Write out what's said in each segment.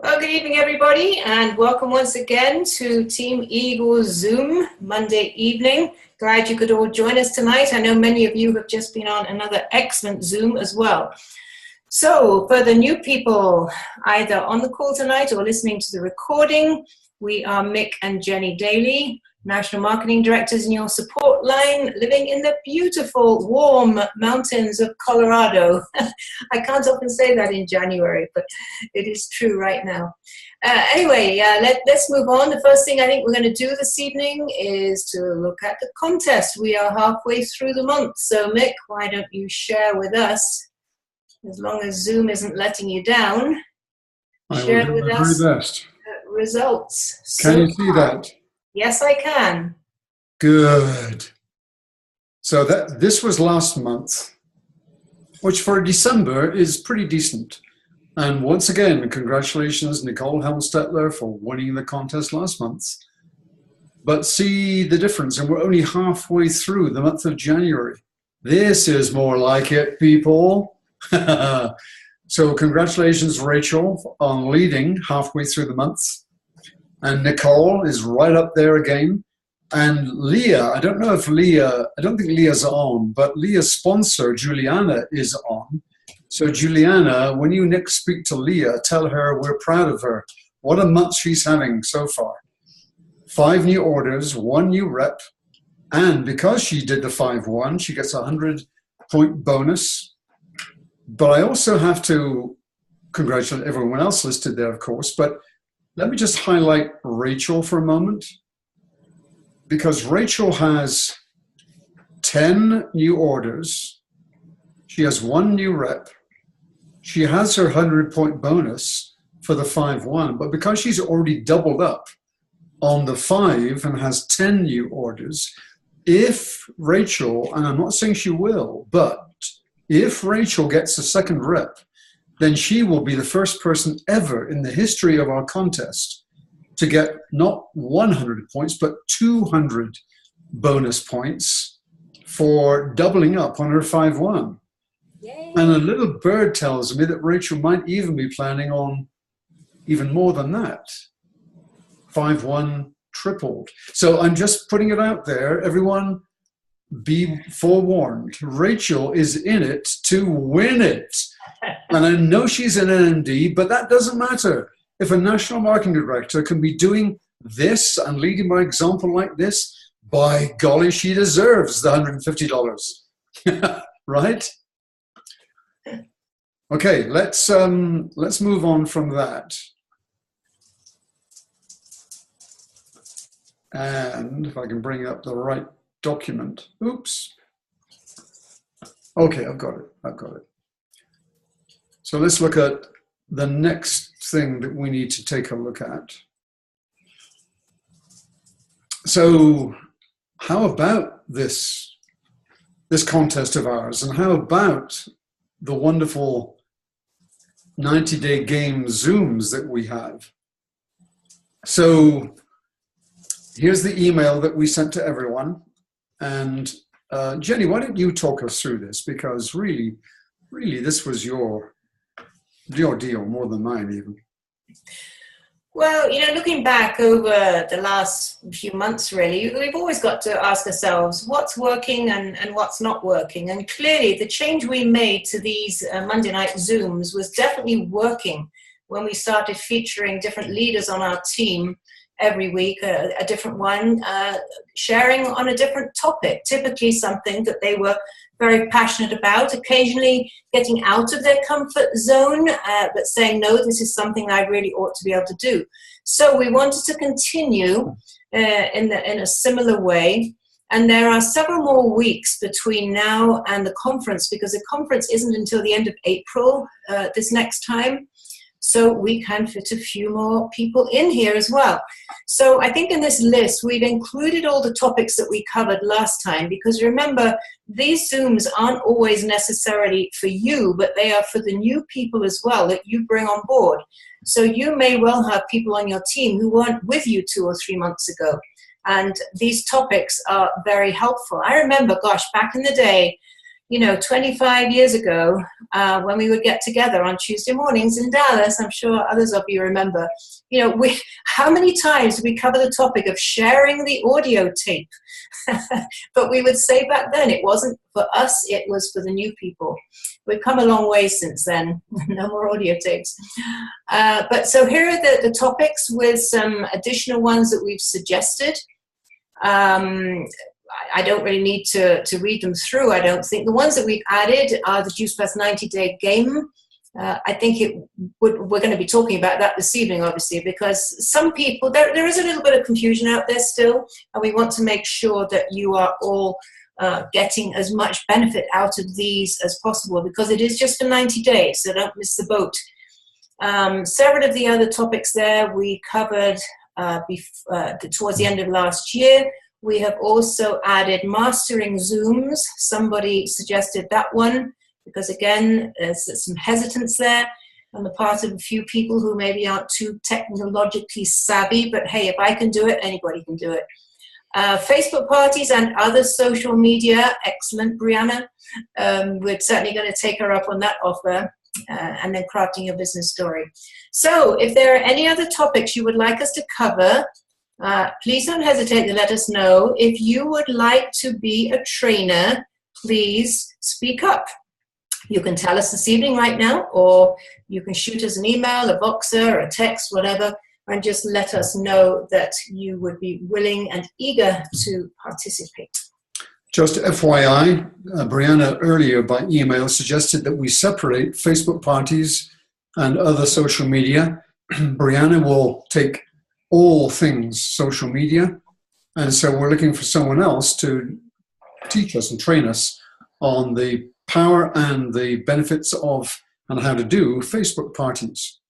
Well, good evening, everybody, and welcome once again to Team Eagle Zoom Monday evening. Glad you could all join us tonight. I know many of you have just been on another excellent Zoom as well. So, for the new people, either on the call tonight or listening to the recording, we are Mick and Jenny Daly, National Marketing Directors in your support line, living in the beautiful, warm mountains of Colorado. I can't often say that in January, but it is true right now. Let's move on. The first thing I think we're going to do this evening is to look at the contest. We are halfway through the month. So, Mick, why don't you share with us, as long as Zoom isn't letting you down, share with us the results. Can you see that? Yes, I can. Good. So this was last month, which for December is pretty decent. And once again, congratulations, Nicole Helmstetler, for winning the contest last month. But see the difference, and we're only halfway through the month of January. This is more like it, people. So congratulations, Rachel, on leading halfway through the month. And Nicole is right up there again. And Leah, I don't think Leah's on, but Leah's sponsor, Juliana, is on. So Juliana, when you next speak to Leah, tell her we're proud of her. What a month she's having so far. 5 new orders, 1 new rep. And because she did the 5-1, she gets a 100-point bonus. But I also have to congratulate everyone else listed there, of course, but let me just highlight Rachel for a moment, because Rachel has 10 new orders. She has 1 new rep. She has her 100-point bonus for the 5-1, but because she's already doubled up on the 5 and has 10 new orders, if Rachel, and I'm not saying she will, but if Rachel gets a second rep, then she will be the first person ever in the history of our contest to get not 100 points, but 200 bonus points for doubling up on her 5-1. Yay. And a little bird tells me that Rachel might even be planning on even more than that. 5-1 tripled. So I'm just putting it out there. Everyone, be forewarned. Rachel is in it to win it. And I know she's an NMD, but that doesn't matter. If a national marketing director can be doing this and leading by example like this, by golly, she deserves the $150. Right? Okay, let's move on from that. And if I can bring up the right document. Oops. Okay, I've got it. So let's look at the next thing that we need to take a look at. So how about this contest of ours, and how about the wonderful 90-day game Zooms that we have? So here's the email that we sent to everyone. And Jenny, why don't you talk us through this? Because really, this was your deal more than mine even. Well, looking back over the last few months, really, we've always got to ask ourselves what's working and what's not working. And clearly the change we made to these Monday night Zooms was definitely working when we started featuring different leaders on our team every week, a different one, sharing on a different topic, typically something that they were very passionate about, occasionally getting out of their comfort zone, but saying, no, this is something I really ought to be able to do. So we wanted to continue in a similar way. And there are several more weeks between now and the conference, because the conference isn't until the end of April this next time. So we can fit a few more people in here as well. So I think in this list, we've included all the topics that we covered last time, because remember, these Zooms aren't always necessarily for you, but they are for the new people as well that you bring on board. So you may well have people on your team who weren't with you 2 or 3 months ago. And these topics are very helpful. I remember, gosh, back in the day, 25 years ago, when we would get together on Tuesday mornings in Dallas, I'm sure others of you remember, how many times did we cover the topic of sharing the audio tape? But we would say back then, it wasn't for us, it was for the new people. We've come a long way since then. No more audio tapes. But so here are the topics with some additional ones that we've suggested. I don't really need to read them through, I don't think. The ones that we've added are the Juice Plus 90-day game. I think we're going to be talking about that this evening, obviously, because some people, there is a little bit of confusion out there still, and we want to make sure that you are all getting as much benefit out of these as possible, because it is just for 90 days, so don't miss the boat. Several of the other topics there we covered towards the end of last year. We have also added mastering Zooms. Somebody suggested that one because, again, there's some hesitance there on the part of a few people who maybe aren't too technologically savvy. But, hey, if I can do it, anybody can do it. Facebook parties and other social media. Excellent, Brianna. We're certainly going to take her up on that offer. And then crafting your business story. So if there are any other topics you would like us to cover, please don't hesitate to let us know. If you would like to be a trainer, please speak up. You can tell us this evening right now, or you can shoot us an email, a Voxer, a text, whatever, and just let us know that you would be willing and eager to participate. Just FYI, Brianna earlier by email suggested that we separate Facebook parties and other social media. Brianna will take all things social media, and so we're looking for someone else to teach us and train us on the power and the benefits of and how to do Facebook parties.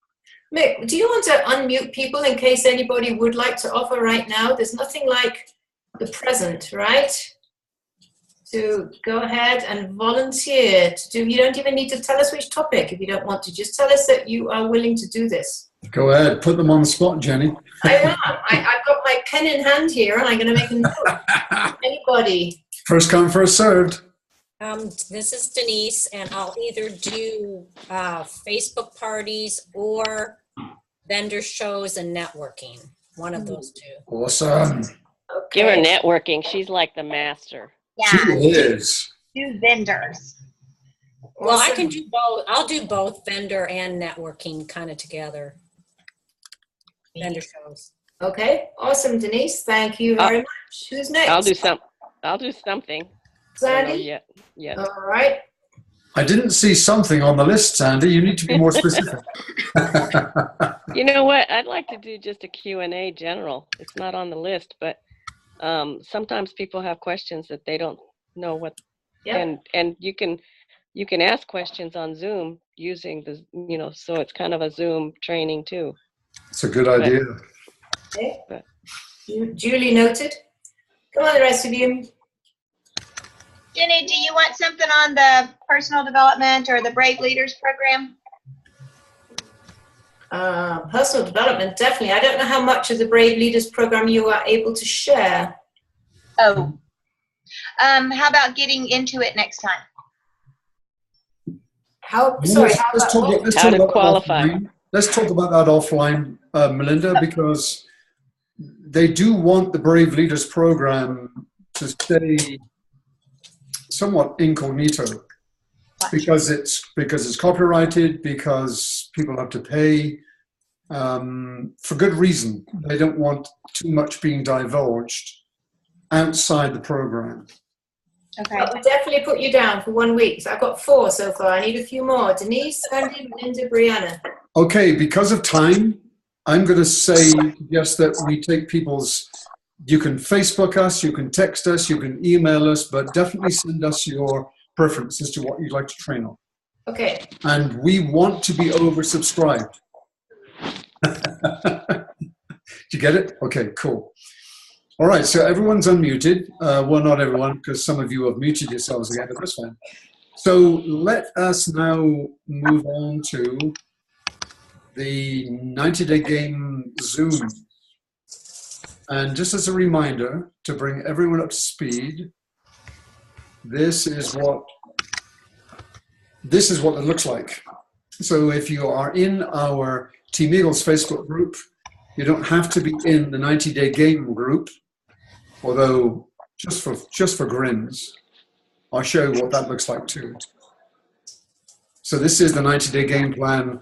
Mick, do you want to unmute people in case anybody would like to offer right now? There's nothing like the present, right? To go ahead and volunteer to do. You don't even need to tell us which topic if you don't want to. Just tell us that you are willing to do this. Go ahead, put them on the spot, Jenny. I am. I've got my pen in hand here, and I'm going to make a note. Anybody? First come, first served. This is Denise, and I'll either do Facebook parties or vendor shows and networking. One of those two. Awesome. Okay. Give her networking. She's like the master. She is. Do vendors. Well, I Awesome. can do both. I'll do both vendor and networking kind of together. Vendor shows. Okay, awesome, Denise. Thank you very much. Who's next? I'll do something. Sandy? Yeah. All right. I didn't see something on the list, Sandy. You need to be more specific. You know what? I'd like to do just a Q&A general. It's not on the list, but sometimes people have questions that they don't know what. Yeah. And you can ask questions on Zoom using the, so it's kind of a Zoom training too. It's a good idea. Okay. But- Duly noted. Come on, the rest of you. Jenny, do you want something on the personal development or the Brave Leaders program? Personal development, definitely. I don't know how much of the Brave Leaders program you are able to share. Oh. How about getting into it next time? Let's talk How to about qualify. that offline. Let's talk about that offline, Melinda, because they do want the Brave Leaders program to stay somewhat incognito because it's copyrighted, because people have to pay for good reason. They don't want too much being divulged outside the program. Okay. I would definitely put you down for 1 week. So I've got 4 so far. I need a few more. Denise, Sandy, Melinda, Brianna. Okay, because of time, I'm going to suggest that we take you can Facebook us, you can text us, you can email us, but definitely send us your preference as to what you'd like to train on. Okay. And we want to be oversubscribed. Did you get it? Okay, cool. All right, so everyone's unmuted. Well, not everyone, because some of you have muted yourselves again, but that's fine. So let us now move on to the 90-day game Zoom. And just as a reminder, to bring everyone up to speed, this is what this is what it looks like. So if you are in our Team Eagles Facebook group, you don't have to be in the 90-day game group, although just for grins, I'll show you what that looks like too. So this is the 90-day game plan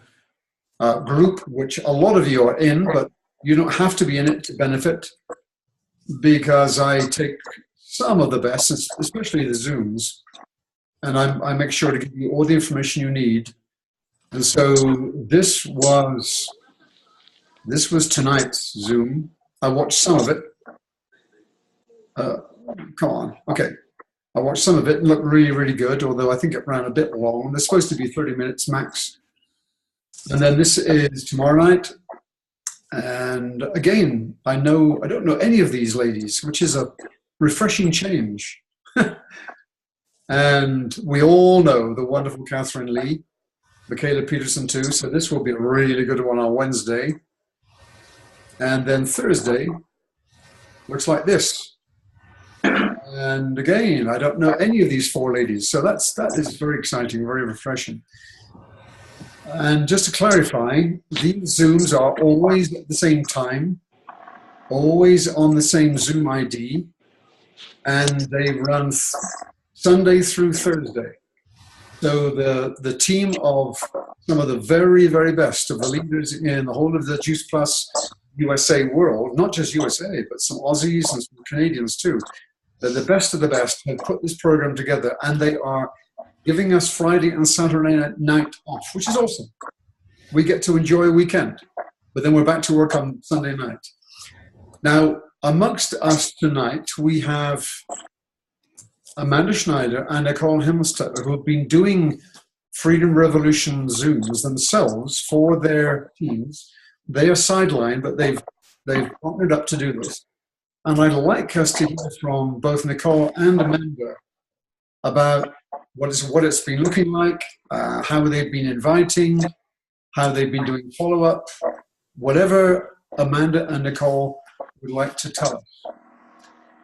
group, which a lot of you are in, but you don't have to be in it to benefit, because I take some of the best, especially the Zooms, and I make sure to give you all the information you need. And so this was tonight's Zoom. I watched some of it. Come on, okay. I watched some of it and looked really, really good, although I think it ran a bit long. They're supposed to be 30 minutes max. And then this is tomorrow night. And again, I don't know any of these ladies, which is a refreshing change. And we all know the wonderful Catherine Lee, Michaela Peterson too. So this will be a really good one on Wednesday. And then Thursday looks like this. And again, I don't know any of these four ladies. So that is very exciting, very refreshing. And just to clarify, these Zooms are always at the same time, always on the same Zoom ID, and they run Sunday through Thursday. So the team of some of the very, very best of the leaders in the whole of the Juice Plus USA world, not just USA, but some Aussies and some Canadians too, they're the best of the best, have put this program together, and they are giving us Friday and Saturday night off, which is awesome. We get to enjoy a weekend, but then we're back to work on Sunday night. Now, amongst us tonight, we have Amanda Schneider and Nicole Himmelstetter, who have been doing Freedom Revolution Zooms themselves for their teams. They are sidelined, but they've partnered up to do this. And I'd like us to hear from both Nicole and Amanda about what it's been looking like, how they've been inviting, how they've been doing follow-up, whatever Amanda and Nicole would like to tell us.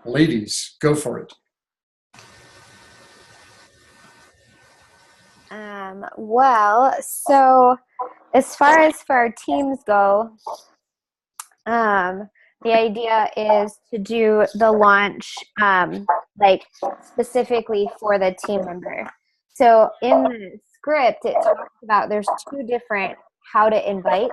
Ladies, go for it. Well, so as far as for our teams go, the idea is to do the launch like specifically for the team member. So in the script, it talks about there's two different how to invite,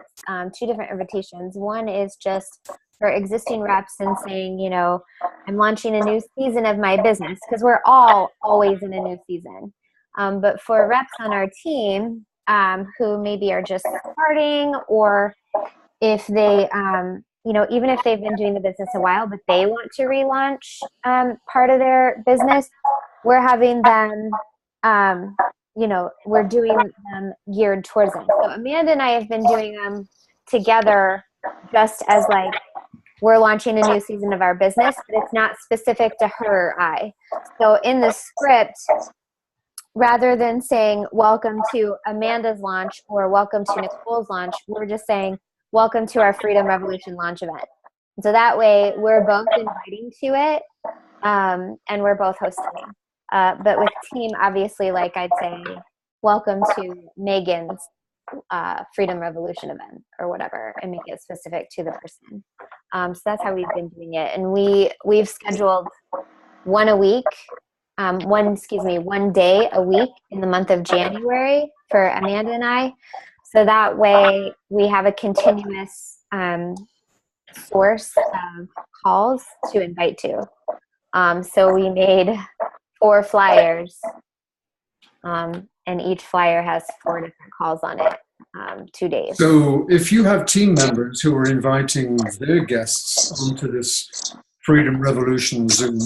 two different invitations. One is just for existing reps and saying, you know, I'm launching a new season of my business, because we're all always in a new season. But for reps on our team who maybe are just starting, or if they, you know, even if they've been doing the business a while, but they want to relaunch part of their business, we're having them, you know, we're doing them geared towards them. So Amanda and I have been doing them together just as like we're launching a new season of our business, but it's not specific to her or I. So in the script, rather than saying welcome to Amanda's launch or welcome to Nicole's launch, we're just saying welcome to our Freedom Revolution launch event. So that way we're both inviting to it and we're both hosting. But with team, obviously, like I'd say, welcome to Megan's Freedom Revolution event or whatever, and make it specific to the person. So that's how we've been doing it. And we've scheduled one day a week in the month of January for Amanda and I. So that way we have a continuous source of calls to invite to. So we made 4 flyers, and each flyer has 4 different calls on it, 2 days. So if you have team members who are inviting their guests onto this Freedom Revolution Zoom,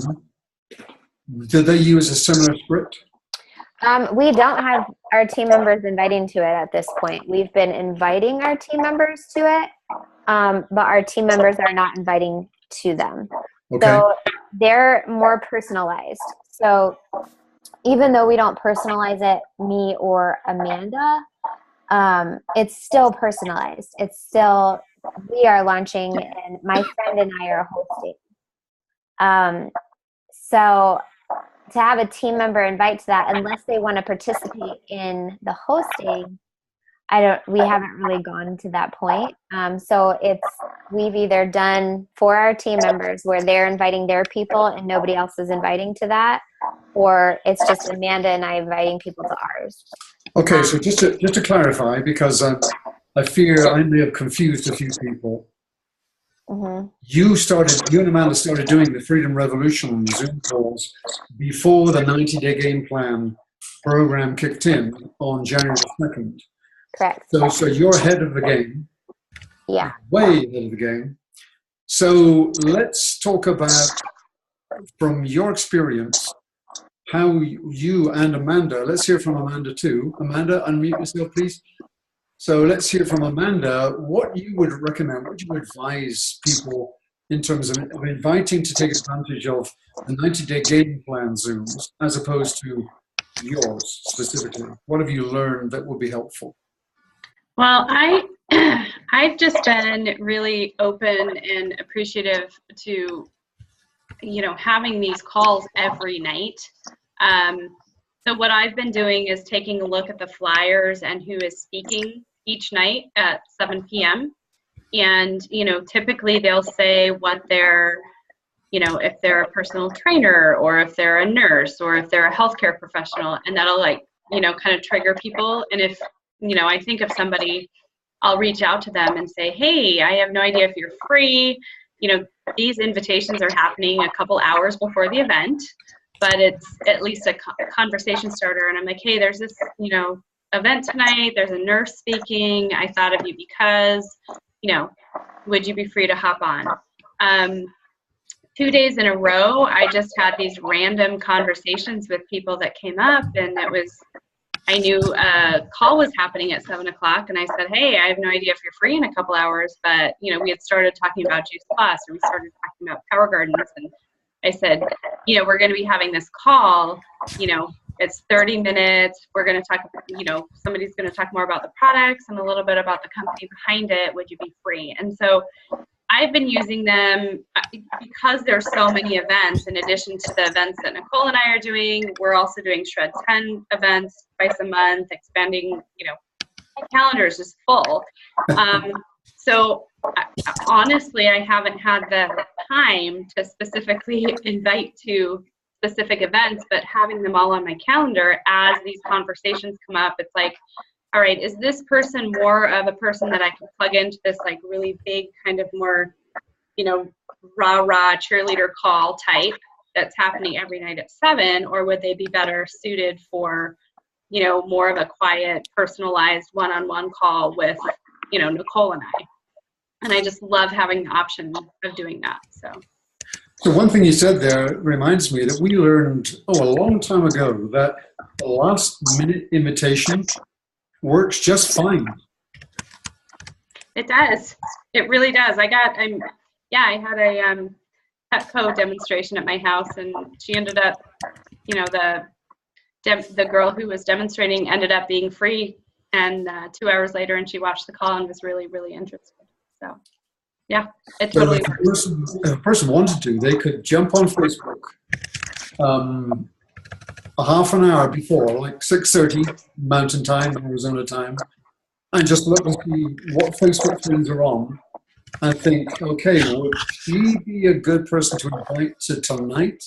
do they use a similar script? We don't have our team members inviting to it at this point. We've been inviting our team members to it, but our team members are not inviting to them. Okay. So they're more personalized. So even though we don't personalize it, me or Amanda, it's still personalized. It's still, we are launching and my friend and I are hosting. So to have a team member invite to that, unless they want to participate in the hosting, we haven't really gone to that point. So we've either done for our team members where they're inviting their people and nobody else is inviting to that, or it's just Amanda and I inviting people to ours. Okay, so just to clarify, because I fear I may have confused a few people. Mm-hmm. You and Amanda started doing the Freedom Revolution Zoom calls before the 90-day game plan program kicked in on January 2nd. Correct. So you're ahead of the game. Yeah. Way ahead of the game. So let's talk about, from your experience, how you and Amanda, let's hear from Amanda too. Amanda, unmute yourself, please. So let's hear from Amanda what you would recommend, what you would advise people in terms of inviting to take advantage of the 90-day game plan Zooms as opposed to yours specifically. What have you learned that will be helpful? Well, I've just been really open and appreciative to, having these calls every night. So what I've been doing is taking a look at the flyers and who is speaking each night at 7 p.m. And, typically they'll say what they're, if they're a personal trainer or if they're a nurse or if they're a healthcare professional, and that'll kind of trigger people. And if, I think of somebody, I'll reach out to them and say, hey, I have no idea if you're free. These invitations are happening a couple hours before the event, but it's at least a conversation starter. And I'm like, hey, there's this, event tonight. There's a nurse speaking. I thought of you because, would you be free to hop on? 2 days in a row, I just had these random conversations with people that came up, and I knew a call was happening at 7 o'clock, and I said, hey, I have no idea if you're free in a couple hours, but, we had started talking about Juice Plus, or we started talking about Power Gardens, and I said, we're going to be having this call, it's 30 minutes. We're going to talk, somebody's going to talk more about the products and a little bit about the company behind it. Would you be free? And so I've been using them because there's so many events. In addition to the events that Nicole and I are doing, we're also doing Shred 10 events twice a month, expanding, my calendar is just full. So honestly, I haven't had the time to specifically invite to specific events, but having them all on my calendar as these conversations come up, it's like, all right, is this person more of a person that I can plug into this really big kind of more, rah-rah cheerleader call type that's happening every night at 7, or would they be better suited for, more of a quiet, personalized one-on-one call with, Nicole and I. And I just love having the option of doing that, So one thing you said there reminds me that we learned, a long time ago, that the last minute invitation works just fine. It does. It really does. I had a Petco demonstration at my house, and she ended up, the girl who was demonstrating ended up being free, and 2 hours later, and she watched the call and was really, really interested. So. Yeah, it totally works. If a person wanted to, they could jump on Facebook a half an hour before, like 6:30 Mountain Time, Arizona time, and just look and see what Facebook friends are on and think, okay, would she be a good person to invite to tonight?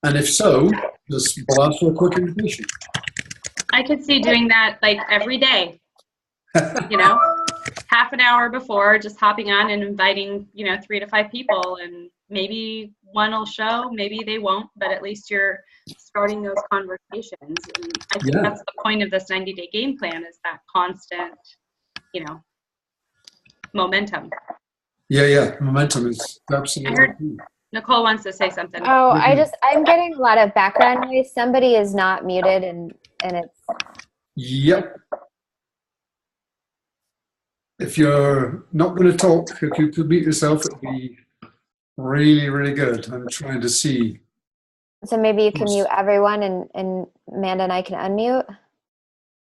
And if so, just blast her a quick invitation. I could see doing that every day, half an hour before, just hopping on and inviting, 3 to 5 people, and maybe one will show, maybe they won't, but at least you're starting those conversations. And I think that's the point of this 90-day game plan, is that constant, momentum. Yeah. Momentum is absolutely. I heard Nicole wants to say something. Oh, I'm getting a lot of background noise. Somebody is not muted, and it's. Yep. If you're not going to talk, if you could mute yourself, it would be really, really good. I'm trying to see. So maybe you can mute everyone, and Amanda and I can unmute.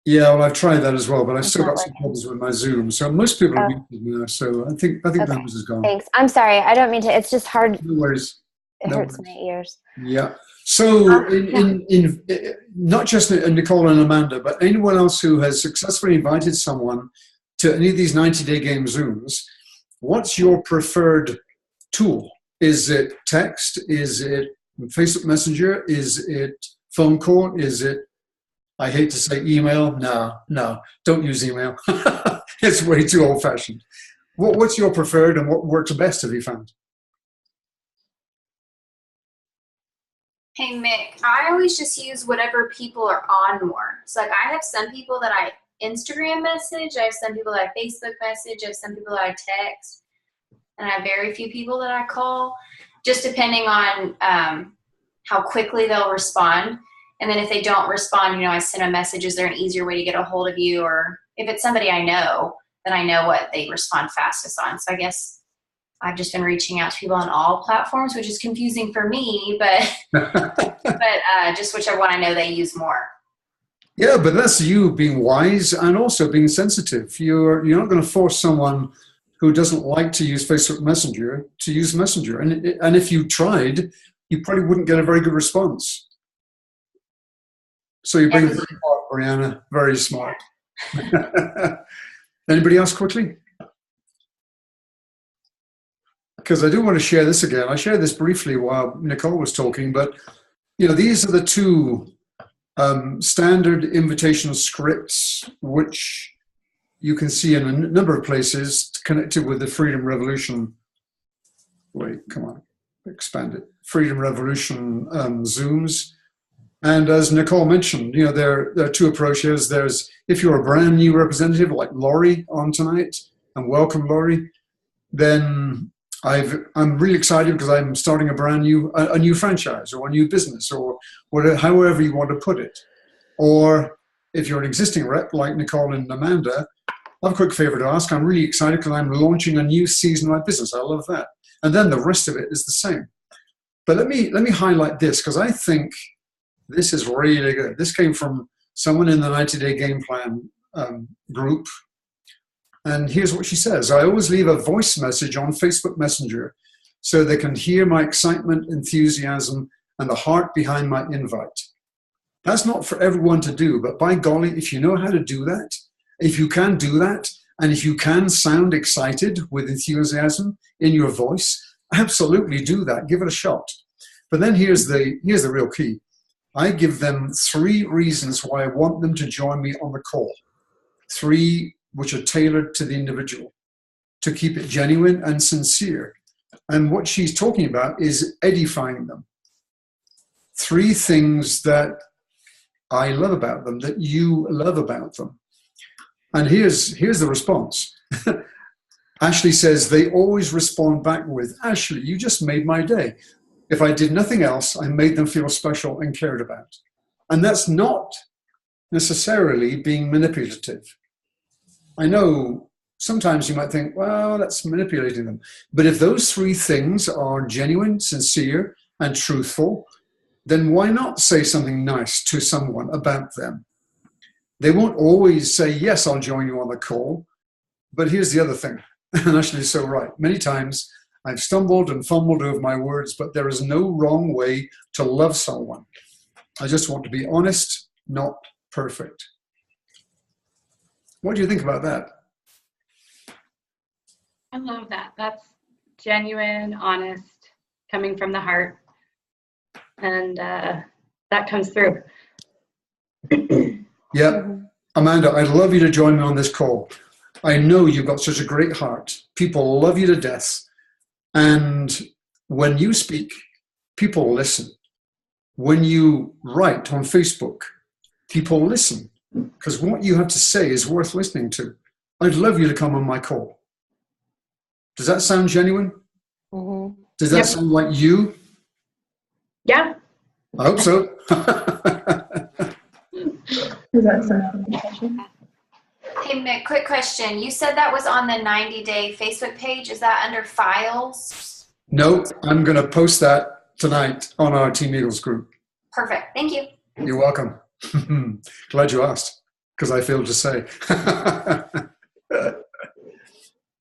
Yeah, well, I've tried that as well, but I've still got some problems with my Zoom. So most people are muted now. So I think okay. that is gone. Thanks. I'm sorry. I don't mean to. It's just hard. No worries. It hurts my ears. Yeah. So, in not just Nicole and Amanda, but anyone else who has successfully invited someone to any of these 90-day game Zooms, what's your preferred tool? Is it text? Is it Facebook Messenger? Is it phone call? Is it, I hate to say email? No, don't use email. It's way too old-fashioned. What's your preferred and what works best, have you found? Hey, Mick, I always just use whatever people are on more. So, like, I have some people that I Instagram message, I have some people that I Facebook message, I have some people that I text, and I have very few people that I call, just depending on how quickly they'll respond. And then if they don't respond, you know, I send a message, is there an easier way to get a hold of you? Or if it's somebody I know, then I know what they respond fastest on. So I guess I've just been reaching out to people on all platforms, which is confusing for me, but just whichever one I know they use more. Yeah, but that's you being wise and also being sensitive. You're not going to force someone who doesn't like to use Facebook Messenger to use Messenger. And if you tried, you probably wouldn't get a very good response. So you're being very smart, Brianna, very smart. Anybody else quickly? Because I do want to share this again. I shared this briefly while Nicole was talking, but you know, these are the two standard invitation scripts which you can see in a number of places connected with the Freedom Revolution. Wait, come on, expand it. Freedom Revolution Zooms. And as Nicole mentioned, you know, there are two approaches. There's, if you're a brand new representative like Laurie on tonight, and welcome Laurie, then I'm really excited because I'm starting a new franchise or a new business or whatever, however you want to put it. Or if you're an existing rep like Nicole and Amanda, I have a quick favor to ask. I'm really excited because I'm launching a new season of my business. I love that. And then the rest of it is the same. But let me highlight this because I think this is really good. This came from someone in the 90-day game plan group. And here's what she says. I always leave a voice message on Facebook Messenger so they can hear my excitement, enthusiasm, and the heart behind my invite. That's not for everyone to do, but by golly, if you know how to do that, if you can do that, and if you can sound excited with enthusiasm in your voice, absolutely do that. Give it a shot. But then here's the real key. I give them 3 reasons why I want them to join me on the call. 3 which are tailored to the individual, to keep it genuine and sincere. And what she's talking about is edifying them. 3 things that I love about them, that you love about them. And here's the response. Ashley says, they always respond back with, Ashley, you just made my day. If I did nothing else, I made them feel special and cared about. And that's not necessarily being manipulative. I know sometimes you might think, well, that's manipulating them. But if those 3 things are genuine, sincere, and truthful, then why not say something nice to someone about them? They won't always say, yes, I'll join you on the call. But here's the other thing, and Ashley is so right. Many times I've stumbled and fumbled over my words, but there is no wrong way to love someone. I just want to be honest, not perfect. What do you think about that? I love that. That's genuine, honest, coming from the heart. And that comes through. Yeah. Amanda, I'd love you to join me on this call. I know you've got such a great heart. People love you to death. And when you speak, people listen. When you write on Facebook, people listen. Because what you have to say is worth listening to. I'd love you to come on my call. Does that sound genuine? Mm-hmm. Does that sound like you? Yeah. I hope so. Does that sound? Hey, Mick, quick question. You said that was on the 90-day Facebook page. Is that under files? No, I'm going to post that tonight on our Team Eagles group. Perfect. Thank you. You're welcome. Glad you asked, because I failed to say.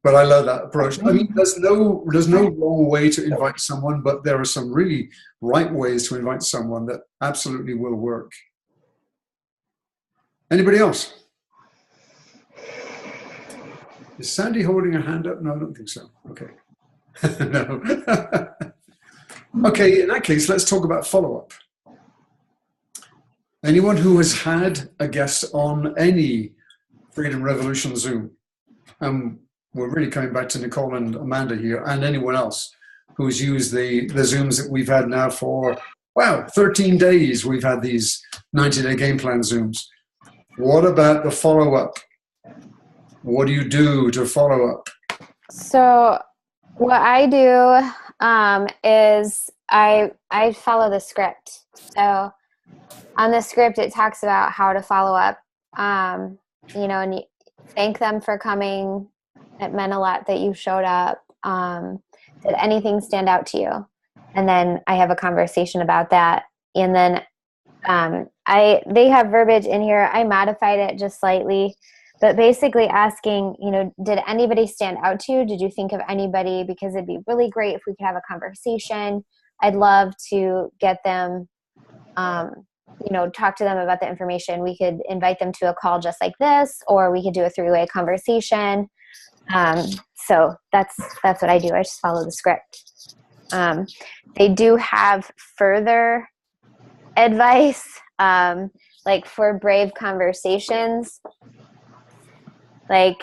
But I love that approach. I mean, there's no wrong way to invite someone, but there are some really right ways to invite someone that absolutely will work. Anybody else? Is Sandy holding her hand up? No, I don't think so. Okay. No. Okay, in that case, let's talk about follow-up. Anyone who has had a guest on any Freedom Revolution Zoom, we're really coming back to Nicole and Amanda here, and anyone else who's used the Zooms that we've had now for, wow, 13 days we've had these 90-day game plan Zooms. What about the follow-up? What do you do to follow up? So what I do is I follow the script. So on the script, it talks about how to follow up, you know, and you thank them for coming. It meant a lot that you showed up. Did anything stand out to you? And then I have a conversation about that. And then they have verbiage in here. I modified it just slightly, but basically asking, you know, did anybody stand out to you? Did you think of anybody? Because it'd be really great if we could have a conversation. I'd love to get them, you know, talk to them about the information. We could invite them to a call just like this, or we could do a 3-way conversation. So that's what I do. I just follow the script. They do have further advice, like for brave conversations, like,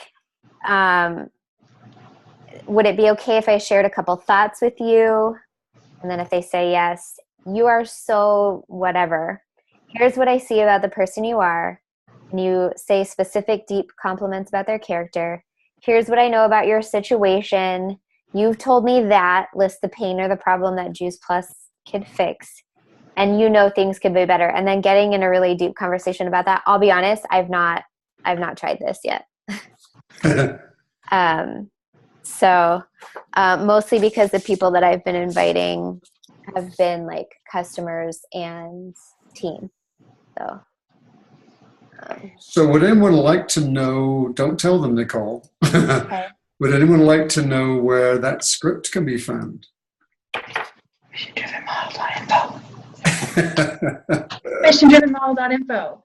would it be okay if I shared a couple thoughts with you? And then if they say yes, you are so whatever. Here's what I see about the person you are. And you say specific, deep compliments about their character. Here's what I know about your situation. You've told me that. List the pain or the problem that Juice Plus could fix. And you know things could be better. And then getting in a really deep conversation about that. I'll be honest, I've not tried this yet. So mostly because the people that I've been inviting have been like customers and team. So would anyone like to know, don't tell them, Nicole, okay. Would anyone like to know where that script can be found? MissionDrivenModel.info.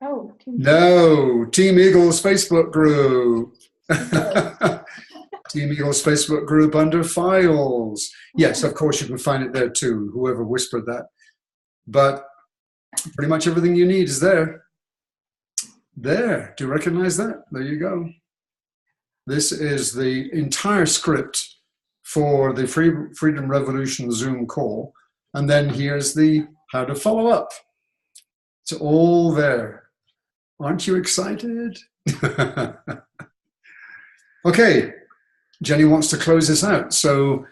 Oh, no, Team Eagle's Facebook group. Team Eagle's Facebook group under files. Yes, of course you can find it there too, whoever whispered that. But pretty much everything you need is there. There, do you recognize that? There you go. This is the entire script for the Freedom Revolution Zoom call. And then here's the how to follow up. It's all there. Aren't you excited? Okay, Jenny wants to close this out. So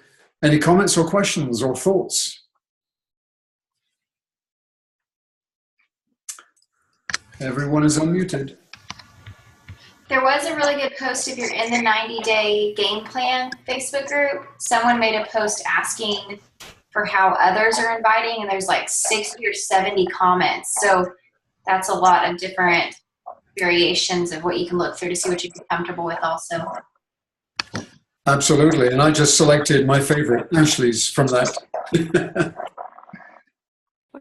any comments or questions or thoughts? Everyone is unmuted. There was a really good post if you're in the 90-day game plan Facebook group. Someone made a post asking for how others are inviting, and there's like 60 or 70 comments. So that's a lot of different variations of what you can look through to see what you'd be comfortable with also. Absolutely, and I just selected my favorite, Ashley's, from that.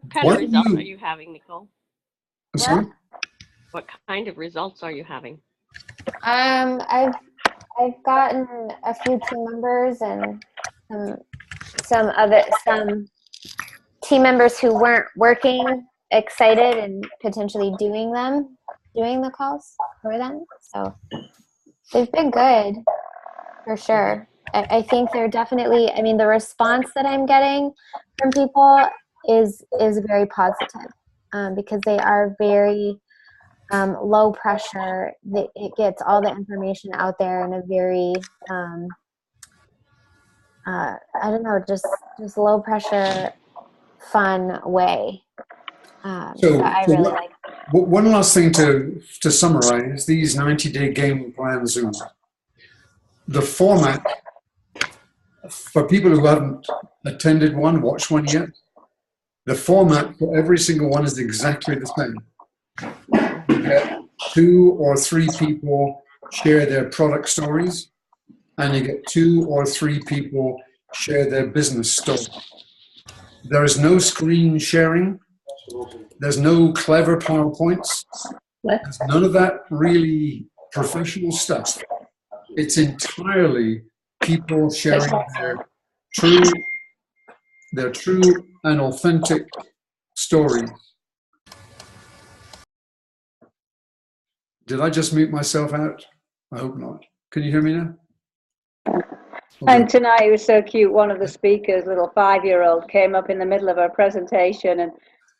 What kind of results are you having, Nicole? Sorry? What kind of results are you having? I've gotten a few team members and some team members who weren't working excited and potentially doing the calls for them. So they've been good for sure. I think they're definitely, I mean, the response that I'm getting from people is very positive because they are very low pressure. It gets all the information out there in a very, I don't know, just low pressure, fun way. So I really like that. One last thing to summarize these 90-day game plan Zooms. The format, for people who haven't attended one, watched one yet, the format for every single one is exactly the same. You get 2 or 3 people share their product stories. and you get 2 or 3 people share their business story. There is no screen sharing. There's no clever PowerPoints. There's none of that really professional stuff. It's entirely people sharing their true and authentic story. Did I just mute myself out? I hope not. Can you hear me now? And tonight it was so cute. One of the speakers, little 5-year-old, came up in the middle of her presentation,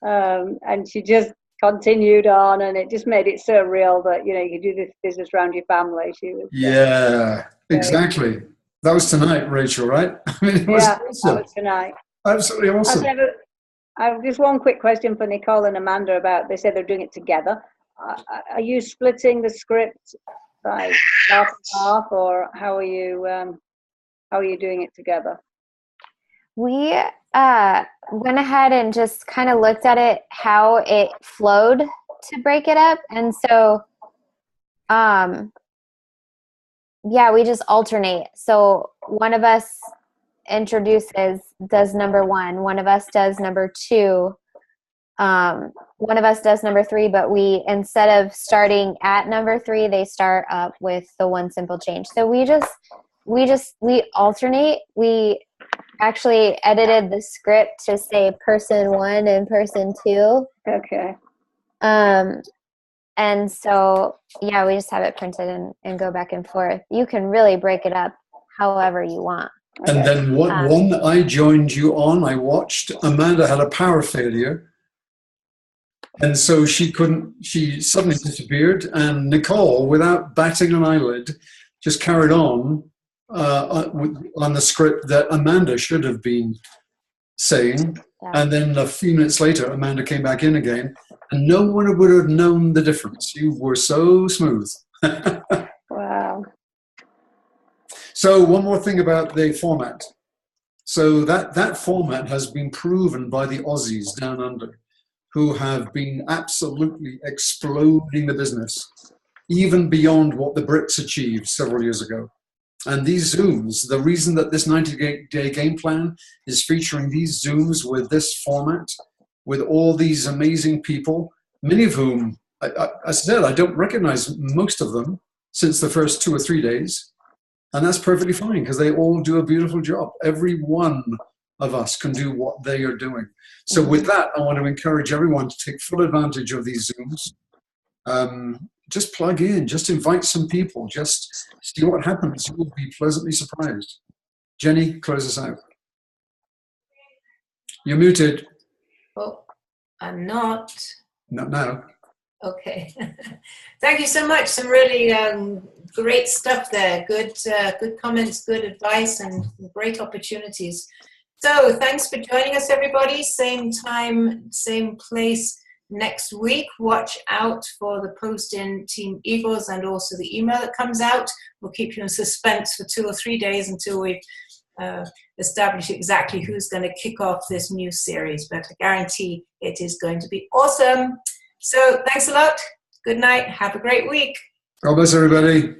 and she just continued on, and it just made it so real that, you know, you could do this business around your family. She was yeah, exactly. That was tonight, Rachel, right? I mean, it was awesome. That was tonight. Absolutely awesome. I have just one quick question for Nicole and Amanda about, they said they're doing it together. Are you splitting the script like half and half, or how are you doing it together? We went ahead and just kind of looked at it, how it flowed to break it up. And so, yeah, we just alternate. So one of us does number 1, one of us does number 2, one of us does number 3, but we, instead of starting at number 3, they start up with the one simple change. So we alternate. We actually edited the script to say person 1 and person 2. Okay. And so, yeah, we just have it printed and go back and forth. You can really break it up however you want. And then one that I joined you on, I watched, Amanda had a power failure. And so she suddenly disappeared, and Nicole, without batting an eyelid, just carried on the script that Amanda should have been saying. Yeah. And then a few minutes later, Amanda came back in again, and no one would have known the difference. You were so smooth. Wow. So one more thing about the format. So that format has been proven by the Aussies down under, who have been absolutely exploding the business, even beyond what the Brits achieved several years ago. And these Zooms, the reason that this 90-day game plan is featuring these Zooms with this format, with all these amazing people, many of whom, I said, I don't recognize most of them since the first 2 or 3 days. And that's perfectly fine, because they all do a beautiful job. Every one of us can do what they are doing. So with that, I want to encourage everyone to take full advantage of these Zooms. Just plug in, just invite some people, just see what happens. You will be pleasantly surprised. Jenny, close us out. You're muted. Oh, I'm not. Not now. Okay. Thank you so much. Some really great stuff there. Good comments, good advice, and great opportunities. So thanks for joining us, everybody. Same time, same place next week. Watch out for the post in Team Eagles and also the email that comes out. We'll keep you in suspense for 2 or 3 days until we've established exactly who's going to kick off this new series. But I guarantee it is going to be awesome. So thanks a lot. Good night. Have a great week. God bless everybody.